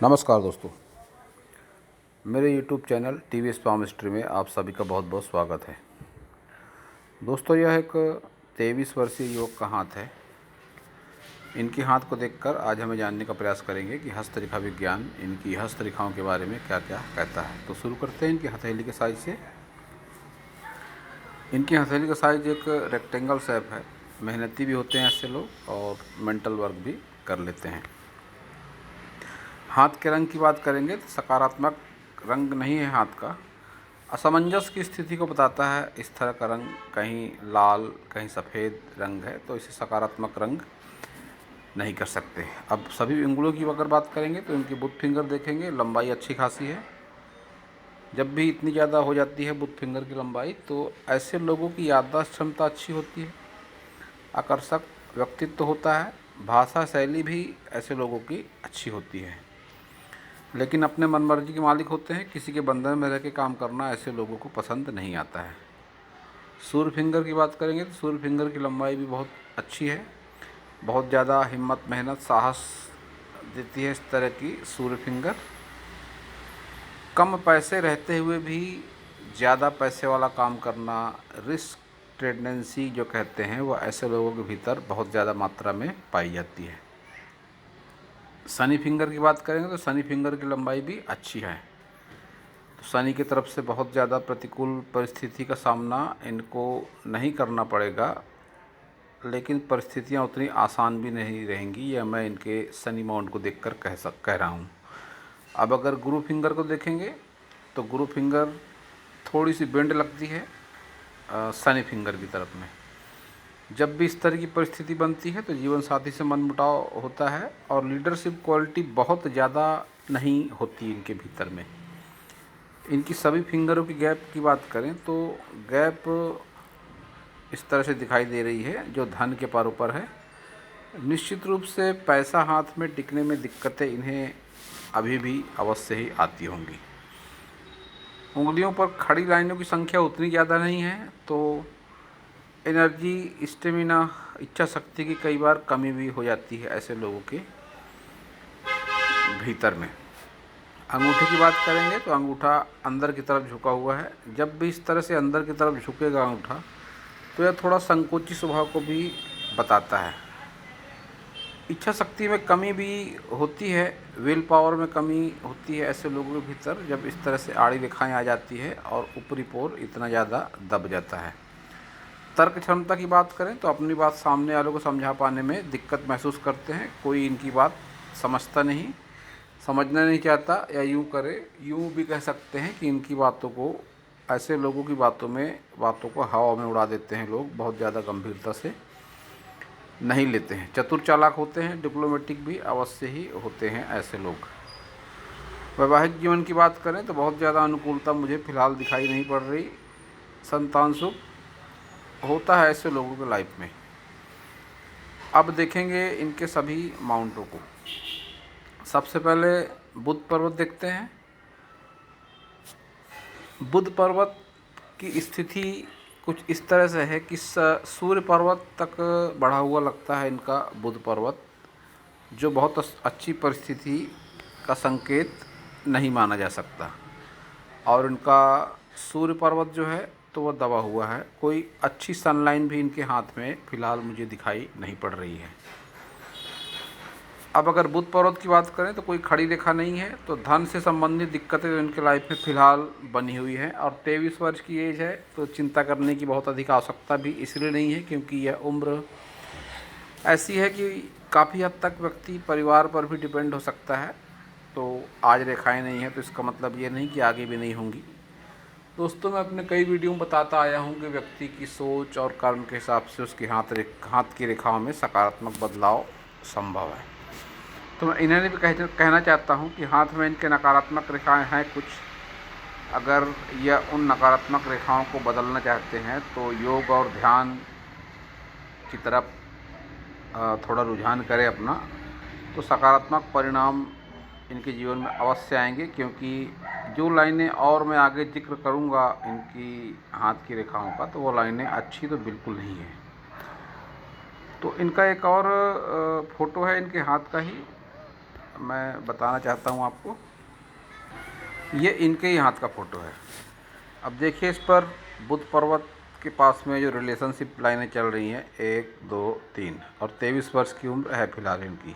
नमस्कार दोस्तों, मेरे YouTube चैनल TVS पामिस्ट्री में आप सभी का बहुत बहुत स्वागत है। दोस्तों, यह एक 23 वर्षीय युवक का हाथ है। इनके हाथ को देखकर आज हमें जानने का प्रयास करेंगे कि हस्तरेखा विज्ञान इनकी हस्तरेखाओं के बारे में क्या क्या कहता है। तो शुरू करते हैं इनकी हथेली के साइज से। इनकी हथेली का साइज एक रेक्टेंगल शेप है। मेहनती भी होते हैं ऐसे लोग और मेंटल वर्क भी कर लेते हैं। हाथ के रंग की बात करेंगे तो सकारात्मक रंग नहीं है हाथ का, असमंजस की स्थिति को बताता है। इस तरह का रंग कहीं लाल कहीं सफ़ेद रंग है तो इसे सकारात्मक रंग नहीं कर सकते। अब सभी उंगलियों की अगर बात करेंगे तो इनकी बुथ फिंगर देखेंगे, लंबाई अच्छी खासी है। जब भी इतनी ज़्यादा हो जाती है बुथ फिंगर की लंबाई तो ऐसे लोगों की याददाश्त क्षमता अच्छी होती है, आकर्षक व्यक्तित्व होता है, भाषा शैली भी ऐसे लोगों की अच्छी होती है, लेकिन अपने मनमर्जी के मालिक होते हैं। किसी के बंधन में रह के काम करना ऐसे लोगों को पसंद नहीं आता है। सूर्य फिंगर की बात करेंगे तो सूर्य फिंगर की लंबाई भी बहुत अच्छी है। बहुत ज़्यादा हिम्मत, मेहनत, साहस देती है इस तरह की सूर्य फिंगर। कम पैसे रहते हुए भी ज़्यादा पैसे वाला काम करना, रिस्क टेंडेंसी जो कहते हैं, वो ऐसे लोगों के भीतर बहुत ज़्यादा मात्रा में पाई जाती है। शनि फिंगर की बात करेंगे तो शनि फिंगर की लंबाई भी अच्छी है। तो शनि की तरफ से बहुत ज़्यादा प्रतिकूल परिस्थिति का सामना इनको नहीं करना पड़ेगा, लेकिन परिस्थितियाँ उतनी आसान भी नहीं रहेंगी। यह मैं इनके शनि माउंट को देखकर कह रहा हूँ। अब अगर गुरु फिंगर को देखेंगे तो गुरु फिंगर थोड़ी सी बेंड लगती है शनि फिंगर की तरफ में। जब भी इस तरह की परिस्थिति बनती है तो जीवन साथी से मनमुटाव होता है और लीडरशिप क्वालिटी बहुत ज़्यादा नहीं होती इनके भीतर में। इनकी सभी फिंगरों की गैप की बात करें तो गैप इस तरह से दिखाई दे रही है जो धन के पर ऊपर है। निश्चित रूप से पैसा हाथ में टिकने में दिक्कतें इन्हें अभी भी अवश्य ही आती होंगी। उंगलियों पर खड़ी लाइनों की संख्या उतनी ज़्यादा नहीं है तो एनर्जी, स्टेमिना, इच्छा शक्ति की कई बार कमी भी हो जाती है ऐसे लोगों के भीतर में। अंगूठे की बात करेंगे तो अंगूठा अंदर की तरफ झुका हुआ है। जब भी इस तरह से अंदर की तरफ झुकेगा अंगूठा तो यह थोड़ा संकोची स्वभाव को भी बताता है। इच्छा शक्ति में कमी भी होती है, विल पावर में कमी होती है ऐसे लोगों के भीतर जब इस तरह से आड़ी रेखाएं आ जाती है और ऊपरी पोर इतना ज़्यादा दब जाता है। तर्क क्षमता की बात करें तो अपनी बात सामने वालों को समझा पाने में दिक्कत महसूस करते हैं। कोई इनकी बात समझता नहीं, समझना नहीं चाहता, या यूँ भी कह सकते हैं कि इनकी बातों को, ऐसे लोगों की बातों को हवा में उड़ा देते हैं लोग, बहुत ज़्यादा गंभीरता से नहीं लेते हैं। चतुर चालाक होते हैं, डिप्लोमेटिक भी अवश्य ही होते हैं ऐसे लोग। वैवाहिक जीवन की बात करें तो बहुत ज़्यादा अनुकूलता मुझे फ़िलहाल दिखाई नहीं पड़ रही। संतान सुख होता है ऐसे लोगों के लाइफ में। अब देखेंगे इनके सभी माउंटों को। सबसे पहले बुध पर्वत देखते हैं। बुध पर्वत की स्थिति कुछ इस तरह से है कि सूर्य पर्वत तक बढ़ा हुआ लगता है इनका बुध पर्वत, जो बहुत अच्छी परिस्थिति का संकेत नहीं माना जा सकता। और इनका सूर्य पर्वत जो है तो वह दबा हुआ है। कोई अच्छी सनलाइन भी इनके हाथ में फ़िलहाल मुझे दिखाई नहीं पड़ रही है। अब अगर बुध पर्वत की बात करें तो कोई खड़ी रेखा नहीं है, तो धन से संबंधित दिक्कतें तो इनके लाइफ में फ़िलहाल बनी हुई हैं। और 23 वर्ष की एज है तो चिंता करने की बहुत अधिक आवश्यकता भी इसलिए नहीं है क्योंकि यह उम्र ऐसी है कि काफ़ी हद तक व्यक्ति परिवार पर भी डिपेंड हो सकता है। तो आज रेखाएं नहीं हैं तो इसका मतलब ये नहीं कि आगे भी नहीं होंगी। दोस्तों, मैं अपने कई वीडियो में बताता आया हूँ कि व्यक्ति की सोच और कर्म के हिसाब से उसकी हाथ की रेखाओं में सकारात्मक बदलाव संभव है। तो मैं इन्हें भी कहना चाहता हूँ कि हाथ में इनके नकारात्मक रेखाएं हैं कुछ। अगर यह उन नकारात्मक रेखाओं को बदलना चाहते हैं तो योग और ध्यान की तरफ थोड़ा रुझान करें अपना, तो सकारात्मक परिणाम इनके जीवन में अवश्य आएंगे। क्योंकि जो लाइनें और मैं आगे जिक्र करूँगा इनकी हाथ की रेखाओं का, तो वो लाइनें अच्छी तो बिल्कुल नहीं है। तो इनका एक और फ़ोटो है इनके हाथ का ही, मैं बताना चाहता हूँ आपको। ये इनके ही हाथ का फ़ोटो है। अब देखिए इस पर बुद्ध पर्वत के पास में जो रिलेशनशिप लाइनें चल रही हैं 1, 2, 3 और 23 वर्ष की उम्र है फ़िलहाल इनकी।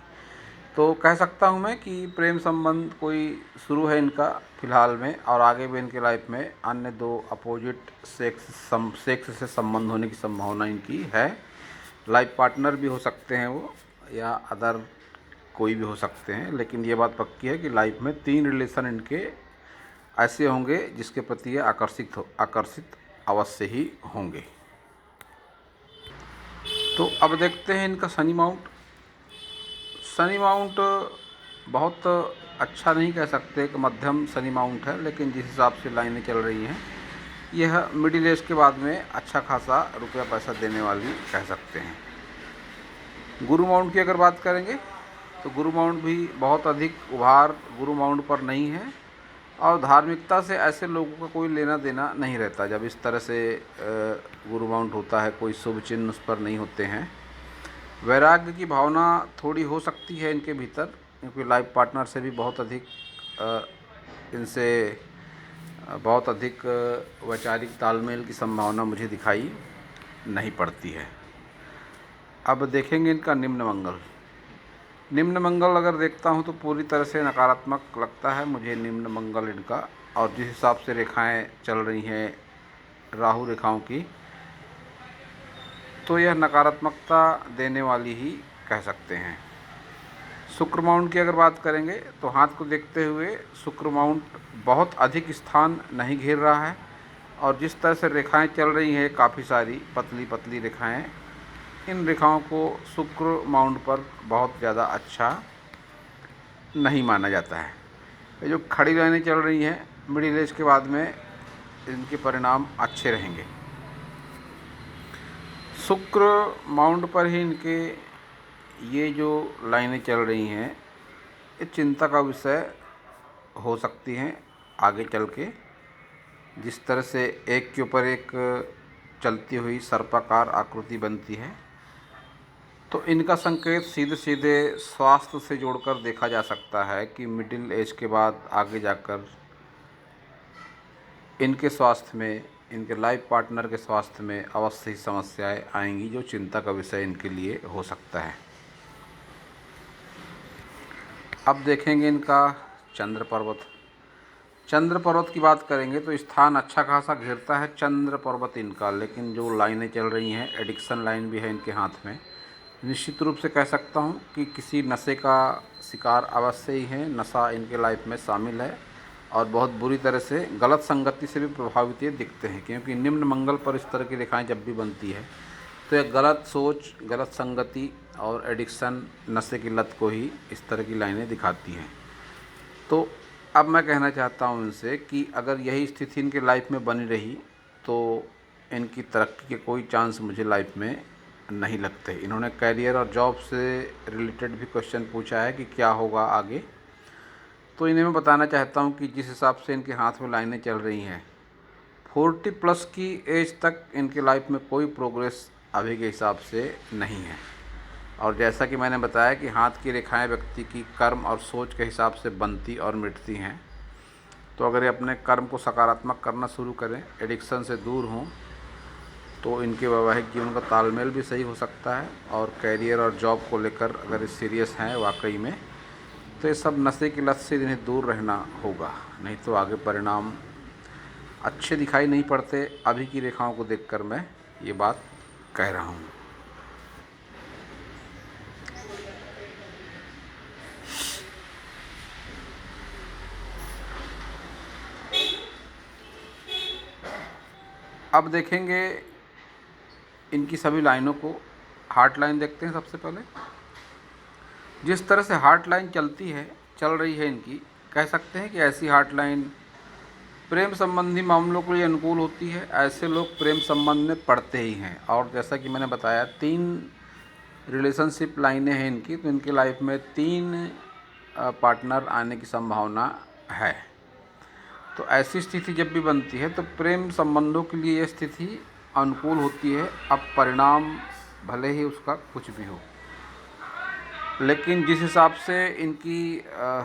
तो कह सकता हूँ मैं कि प्रेम संबंध कोई शुरू है इनका फ़िलहाल में, और आगे भी इनके लाइफ में अन्य 2 अपोजिट सेक्स से संबंध होने की संभावना इनकी है। लाइफ पार्टनर भी हो सकते हैं वो, या अदर कोई भी हो सकते हैं, लेकिन ये बात पक्की है कि लाइफ में 3 रिलेशन इनके ऐसे होंगे जिसके प्रति ये आकर्षित अवश्य ही होंगे। तो अब देखते हैं इनका शनि माउंट। शनि माउंट बहुत अच्छा नहीं कह सकते कि मध्यम शनि माउंट है, लेकिन जिस हिसाब से लाइनें चल रही हैं यह मिडिल एज के बाद में अच्छा खासा रुपया पैसा देने वाली कह सकते हैं। गुरु माउंट की अगर बात करेंगे तो गुरु माउंट भी बहुत अधिक उभार गुरु माउंट पर नहीं है, और धार्मिकता से ऐसे लोगों का कोई लेना देना नहीं रहता। जब इस तरह से गुरु माउंट होता है, कोई शुभ चिन्ह उस पर नहीं होते हैं। वैराग्य की भावना थोड़ी हो सकती है इनके भीतर, क्योंकि लाइफ पार्टनर से भी बहुत अधिक इनसे बहुत अधिक वैचारिक तालमेल की संभावना मुझे दिखाई नहीं पड़ती है। अब देखेंगे इनका निम्न मंगल। निम्न मंगल अगर देखता हूँ तो पूरी तरह से नकारात्मक लगता है मुझे निम्न मंगल इनका, और जिस हिसाब से रेखाएं चल रही हैं राहु रेखाओं की, तो यह नकारात्मकता देने वाली ही कह सकते हैं। शुक्र माउंट की अगर बात करेंगे तो हाथ को देखते हुए शुक्र माउंट बहुत अधिक स्थान नहीं घेर रहा है, और जिस तरह से रेखाएं चल रही हैं काफ़ी सारी पतली पतली रेखाएं, इन रेखाओं को शुक्र माउंट पर बहुत ज़्यादा अच्छा नहीं माना जाता है। ये जो खड़ी लाइनें चल रही हैं मिडिल एज के बाद में इनके परिणाम अच्छे रहेंगे। शुक्र माउंट पर ही इनके ये जो लाइनें चल रही हैं ये चिंता का विषय हो सकती हैं आगे चल के। जिस तरह से एक के ऊपर एक चलती हुई सर्पाकार आकृति बनती है, तो इनका संकेत सीधे सीधे स्वास्थ्य से जोड़कर देखा जा सकता है कि मिडिल एज के बाद आगे जाकर इनके स्वास्थ्य में, इनके लाइफ पार्टनर के स्वास्थ्य में अवश्य ही समस्याएं आएंगी, जो चिंता का विषय इनके लिए हो सकता है। अब देखेंगे इनका चंद्र पर्वत। चंद्र पर्वत की बात करेंगे तो स्थान अच्छा खासा घेरता है चंद्र पर्वत इनका, लेकिन जो लाइनें चल रही हैं एडिक्शन लाइन भी है इनके हाथ में। निश्चित रूप से कह सकता हूँ कि किसी नशे का शिकार अवश्य ही है, नशा इनके लाइफ में शामिल है, और बहुत बुरी तरह से गलत संगति से भी प्रभावित ये दिखते हैं, क्योंकि निम्न मंगल पर इस तरह की रेखाएं जब भी बनती है तो यह गलत सोच, गलत संगति और एडिक्शन, नशे की लत को ही इस तरह की लाइनें दिखाती हैं। तो अब मैं कहना चाहता हूँ इनसे कि अगर यही स्थिति इनके लाइफ में बनी रही तो इनकी तरक्की के कोई चांस मुझे लाइफ में नहीं लगते। इन्होंने करियर और जॉब से रिलेटेड भी क्वेश्चन पूछा है कि क्या होगा आगे, तो इन्हें मैं बताना चाहता हूँ कि जिस हिसाब से इनके हाथ में लाइनें चल रही हैं 40+ की एज तक इनके लाइफ में कोई प्रोग्रेस अभी के हिसाब से नहीं है। और जैसा कि मैंने बताया कि हाथ की रेखाएं व्यक्ति की कर्म और सोच के हिसाब से बनती और मिटती हैं, तो अगर ये अपने कर्म को सकारात्मक करना शुरू करें, एडिक्शन से दूर हों, तो इनके वैवाहिक जीवन का तालमेल भी सही हो सकता है। और कैरियर और जॉब को लेकर अगर सीरियस हैं वाकई में, तो ये सब नशे की लत से इन्हें दूर रहना होगा, नहीं तो आगे परिणाम अच्छे दिखाई नहीं पड़ते। अभी की रेखाओं को देखकर मैं ये बात कह रहा हूँ। अब देखेंगे इनकी सभी लाइनों को। हार्ट लाइन देखते हैं सबसे पहले। जिस तरह से हार्ट लाइन चल रही है इनकी, कह सकते हैं कि ऐसी हार्ट लाइन प्रेम संबंधी मामलों के लिए अनुकूल होती है। ऐसे लोग प्रेम संबंध में पड़ते ही हैं, और जैसा कि मैंने बताया 3 रिलेशनशिप लाइनें हैं इनकी, तो इनकी लाइफ में 3 पार्टनर आने की संभावना है। तो ऐसी स्थिति जब भी बनती है तो प्रेम संबंधों के लिए यह स्थिति अनुकूल होती है। अब परिणाम भले ही उसका कुछ भी हो। लेकिन जिस हिसाब से इनकी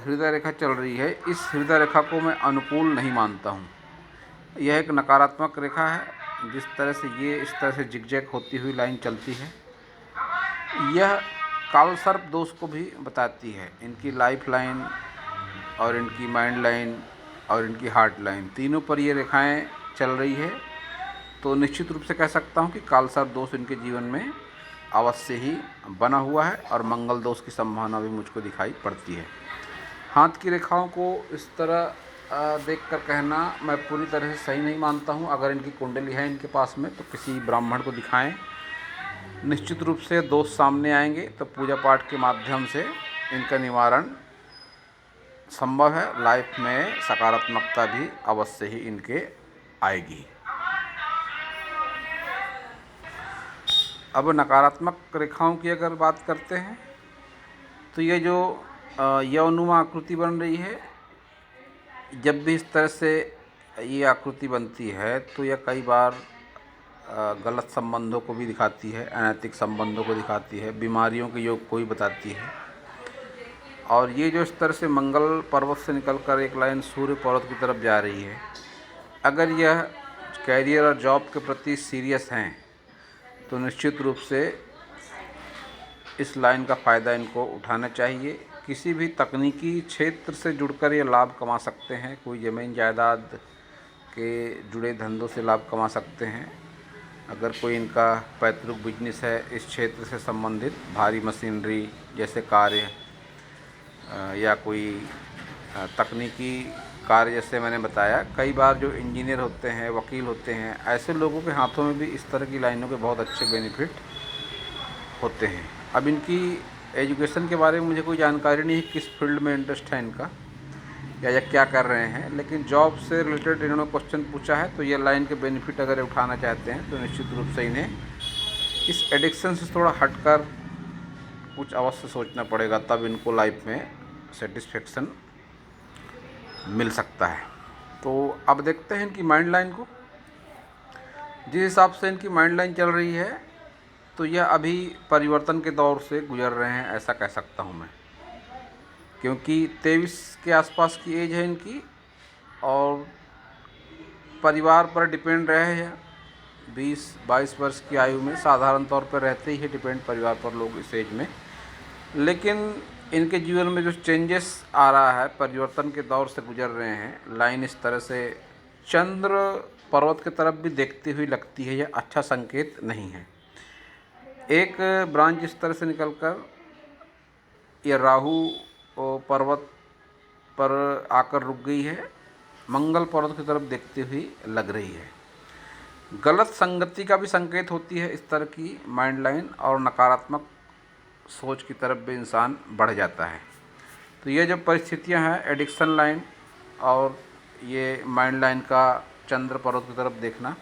हृदय रेखा चल रही है, इस हृदय रेखा को मैं अनुकूल नहीं मानता हूँ। यह एक नकारात्मक रेखा है। जिस तरह से ये इस तरह से जिगजैग होती हुई लाइन चलती है, यह कालसर्प दोष को भी बताती है। इनकी लाइफ लाइन और इनकी माइंड लाइन और इनकी हार्ट लाइन, तीनों पर ये रेखाएं चल रही है, तो निश्चित रूप से कह सकता हूँ कि कालसर्प दोष इनके जीवन में अवश्य ही बना हुआ है और मंगल दोष की संभावना भी मुझको दिखाई पड़ती है। हाथ की रेखाओं को इस तरह देखकर कहना मैं पूरी तरह से सही नहीं मानता हूँ। अगर इनकी कुंडली है इनके पास में तो किसी ब्राह्मण को दिखाएं, निश्चित रूप से दोष सामने आएंगे तो पूजा पाठ के माध्यम से इनका निवारण संभव है। लाइफ में सकारात्मकता भी अवश्य ही इनके आएगी। अब नकारात्मक रेखाओं की अगर बात करते हैं तो ये जो यौनुमा आकृति बन रही है, जब भी इस तरह से ये आकृति बनती है तो यह कई बार गलत संबंधों को भी दिखाती है, अनैतिक संबंधों को दिखाती है, बीमारियों के योग को भी बताती है। और ये जो इस तरह से मंगल पर्वत से निकलकर एक लाइन सूर्य पर्वत की तरफ जा रही है, अगर यह कैरियर और जॉब के प्रति सीरियस हैं तो निश्चित रूप से इस लाइन का फ़ायदा इनको उठाना चाहिए। किसी भी तकनीकी क्षेत्र से जुड़कर ये लाभ कमा सकते हैं। कोई ज़मीन जायदाद के जुड़े धंधों से लाभ कमा सकते हैं। अगर कोई इनका पैतृक बिजनेस है इस क्षेत्र से संबंधित, भारी मशीनरी जैसे कार्य या कोई तकनीकी कार्य, जैसे मैंने बताया, कई बार जो इंजीनियर होते हैं, वकील होते हैं, ऐसे लोगों के हाथों में भी इस तरह की लाइनों के बहुत अच्छे बेनिफिट होते हैं। अब इनकी एजुकेशन के बारे में मुझे कोई जानकारी नहीं है, किस फील्ड में इंटरेस्ट है इनका या क्या कर रहे हैं, लेकिन जॉब से रिलेटेड इन्होंने क्वेश्चन पूछा है तो ये लाइन के बेनिफिट अगर उठाना चाहते हैं तो निश्चित रूप से इन्हें इस एडिक्शन से थोड़ा हटकर कुछ अवश्य सोचना पड़ेगा, तब इनको लाइफ में सेटिस्फेक्शन मिल सकता है। तो अब देखते हैं इनकी माइंड लाइन को। जिस हिसाब से इनकी माइंड लाइन चल रही है तो यह अभी परिवर्तन के दौर से गुजर रहे हैं, ऐसा कह सकता हूँ मैं, क्योंकि 23 के आसपास की एज है इनकी और परिवार पर डिपेंड रहे हैं। 20-22 वर्ष की आयु में साधारण तौर पर रहते ही है डिपेंड परिवार पर लोग इस एज में, लेकिन इनके जीवन में जो चेंजेस आ रहा है, परिवर्तन के दौर से गुजर रहे हैं। लाइन इस तरह से चंद्र पर्वत की तरफ भी देखती हुई लगती है, यह अच्छा संकेत नहीं है। एक ब्रांच इस तरह से निकलकर यह राहु पर्वत पर आकर रुक गई है, मंगल पर्वत की तरफ देखती हुई लग रही है। गलत संगति का भी संकेत होती है इस तरह की माइंड लाइन, और नकारात्मक सोच की तरफ भी इंसान बढ़ जाता है। तो ये जो परिस्थितियां हैं, एडिक्शन लाइन और ये माइंड लाइन का चंद्र पर्वत की तरफ देखना,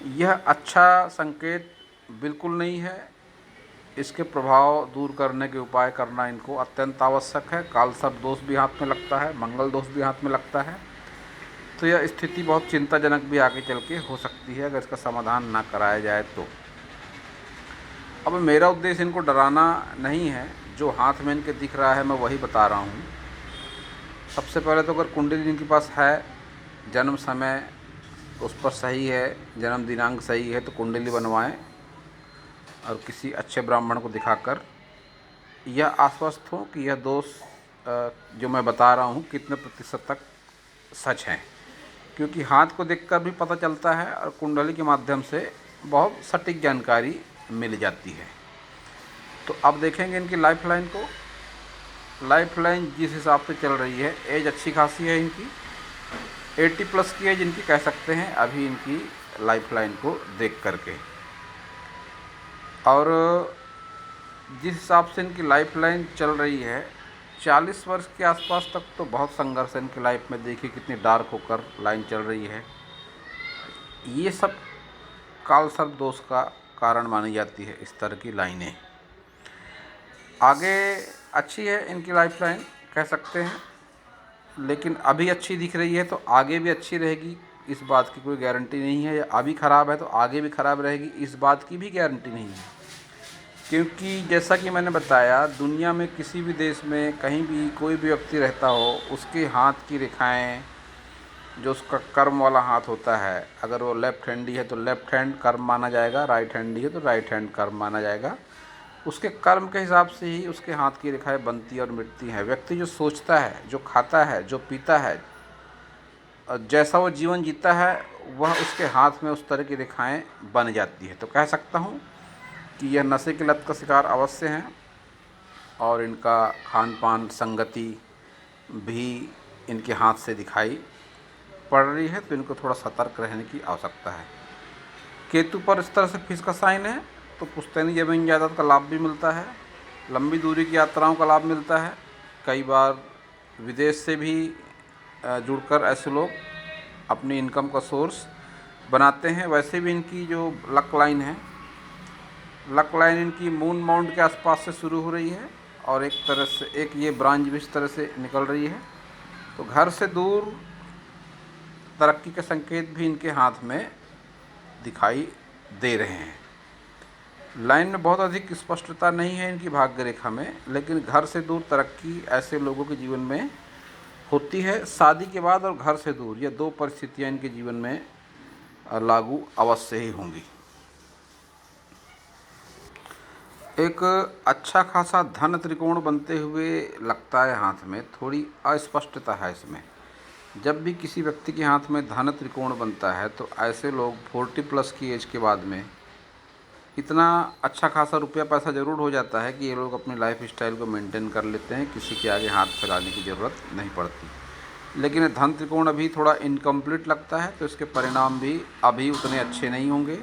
यह अच्छा संकेत बिल्कुल नहीं है। इसके प्रभाव दूर करने के उपाय करना इनको अत्यंत आवश्यक है। कालसर्प दोष भी हाथ में लगता है, मंगल दोष भी हाथ में लगता है, तो यह स्थिति बहुत चिंताजनक भी आगे चल के हो सकती है अगर इसका समाधान ना कराया जाए तो। अब मेरा उद्देश्य इनको डराना नहीं है, जो हाथ में इनके दिख रहा है मैं वही बता रहा हूँ। सबसे पहले तो अगर कुंडली इनके पास है, जन्म समय उस पर सही है, जन्म दिनांक सही है, तो कुंडली बनवाएं और किसी अच्छे ब्राह्मण को दिखाकर यह आश्वस्त हो कि यह दोष जो मैं बता रहा हूँ कितने प्रतिशत तक सच हैं, क्योंकि हाथ को देखकर भी पता चलता है और कुंडली के माध्यम से बहुत सटीक जानकारी मिल जाती है। तो अब देखेंगे इनकी लाइफ लाइन को। लाइफ लाइन जिस हिसाब से चल रही है, एज अच्छी खासी है इनकी, 80 प्लस की एज इनकी कह सकते हैं अभी इनकी लाइफ लाइन को देख करके। और जिस हिसाब से इनकी लाइफ लाइन चल रही है, 40 वर्ष के आसपास तक तो बहुत संघर्ष है इनकी लाइफ में। देखिए कितनी डार्क होकर लाइन चल रही है। ये सब कालसर्प दोष का कारण मानी जाती है इस तरह की लाइनें। आगे अच्छी है इनकी लाइफ लाइन कह सकते हैं, लेकिन अभी अच्छी दिख रही है तो आगे भी अच्छी रहेगी, इस बात की कोई गारंटी नहीं है। या अभी ख़राब है तो आगे भी ख़राब रहेगी, इस बात की भी गारंटी नहीं है। क्योंकि जैसा कि मैंने बताया, दुनिया में किसी भी देश में कहीं भी कोई भी व्यक्ति रहता हो, उसके हाथ की रेखाएं, जो उसका कर्म वाला हाथ होता है, अगर वो लेफ्ट हैंडी है तो लेफ्ट हैंड कर्म माना जाएगा, राइट हैंडी है तो राइट हैंड कर्म माना जाएगा। उसके कर्म के हिसाब से ही उसके हाथ की रेखाएं बनती और मिटती हैं। व्यक्ति जो सोचता है, जो खाता है, जो पीता है, जैसा वो जीवन जीता है, वह उसके हाथ में उस तरह की रेखाएं बन जाती है। तो कह सकता हूँ कि यह नशे की लत का शिकार अवश्य हैं और इनका खान पान संगति भी इनके हाथ से दिखाई पड़ रही है, तो इनको थोड़ा सतर्क रहने की आवश्यकता है। केतु पर इस तरह से फिश का साइन है, तो पुश्तैनी ज़मीन जायदाद का लाभ भी मिलता है, लंबी दूरी की यात्राओं का लाभ मिलता है। कई बार विदेश से भी जुड़कर ऐसे लोग अपनी इनकम का सोर्स बनाते हैं। वैसे भी इनकी जो लक लाइन है, लक लाइन इनकी मून माउंट के आसपास से शुरू हो रही है और एक तरह से एक ये ब्रांच भी इस तरह से निकल रही है। तो घर से दूर तरक्की के संकेत भी इनके हाथ में दिखाई दे रहे हैं। लाइन में बहुत अधिक स्पष्टता नहीं है इनकी भाग्य रेखा में, लेकिन घर से दूर तरक्की ऐसे लोगों के जीवन में होती है। शादी के बाद और घर से दूर, ये दो परिस्थितियां इनके जीवन में लागू अवश्य ही होंगी। एक अच्छा खासा धन त्रिकोण बनते हुए लगता है हाथ में, थोड़ी अस्पष्टता है इसमें। जब भी किसी व्यक्ति के हाथ में धन त्रिकोण बनता है तो ऐसे लोग 40+ की एज के बाद में इतना अच्छा खासा रुपया पैसा ज़रूर हो जाता है कि ये लोग अपनी लाइफ स्टाइल को मेंटेन कर लेते हैं, किसी के आगे हाथ फैलाने की ज़रूरत नहीं पड़ती। लेकिन धन त्रिकोण अभी थोड़ा इनकम्प्लीट लगता है, तो इसके परिणाम भी अभी उतने अच्छे नहीं होंगे।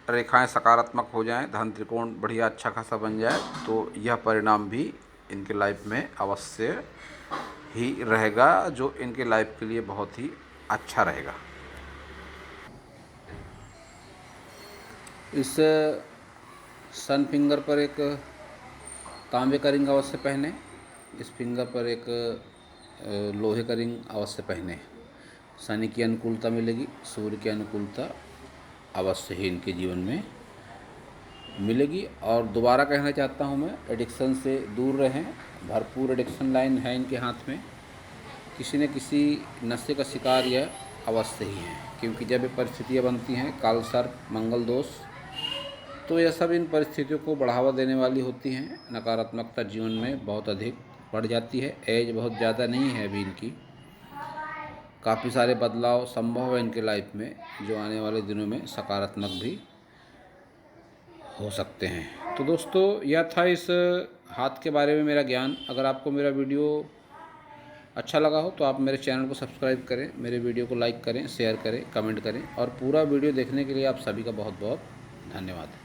रेखाएं सकारात्मक हो जाएं, धन त्रिकोण बढ़िया अच्छा खासा बन जाए, तो यह परिणाम भी इनके लाइफ में अवश्य ही रहेगा, जो इनके लाइफ के लिए बहुत ही अच्छा रहेगा। इस सन फिंगर पर एक तांबे का रिंग अवश्य पहने, इस फिंगर पर एक लोहे का रिंग अवश्य पहने। शनि की अनुकूलता मिलेगी, सूर्य की अनुकूलता अवश्य ही इनके जीवन में मिलेगी। और दोबारा कहना चाहता हूँ मैं, एडिक्शन से दूर रहें। भरपूर एडिक्शन लाइन है इनके हाथ में, किसी न किसी नशे का शिकार यह अवश्य ही है। क्योंकि जब ये परिस्थितियाँ बनती हैं, काल सर्प, मंगल दोष, तो यह सब इन परिस्थितियों को बढ़ावा देने वाली होती हैं। नकारात्मकता जीवन में बहुत अधिक बढ़ जाती है। एज बहुत ज़्यादा नहीं है अभी इनकी, काफ़ी सारे बदलाव संभव है इनके लाइफ में, जो आने वाले दिनों में सकारात्मक भी हो सकते हैं। तो दोस्तों, यह था इस हाथ के बारे में मेरा ज्ञान। अगर आपको मेरा वीडियो अच्छा लगा हो तो आप मेरे चैनल को सब्सक्राइब करें, मेरे वीडियो को लाइक करें, शेयर करें, कमेंट करें, और पूरा वीडियो देखने के लिए आप सभी का बहुत बहुत धन्यवाद।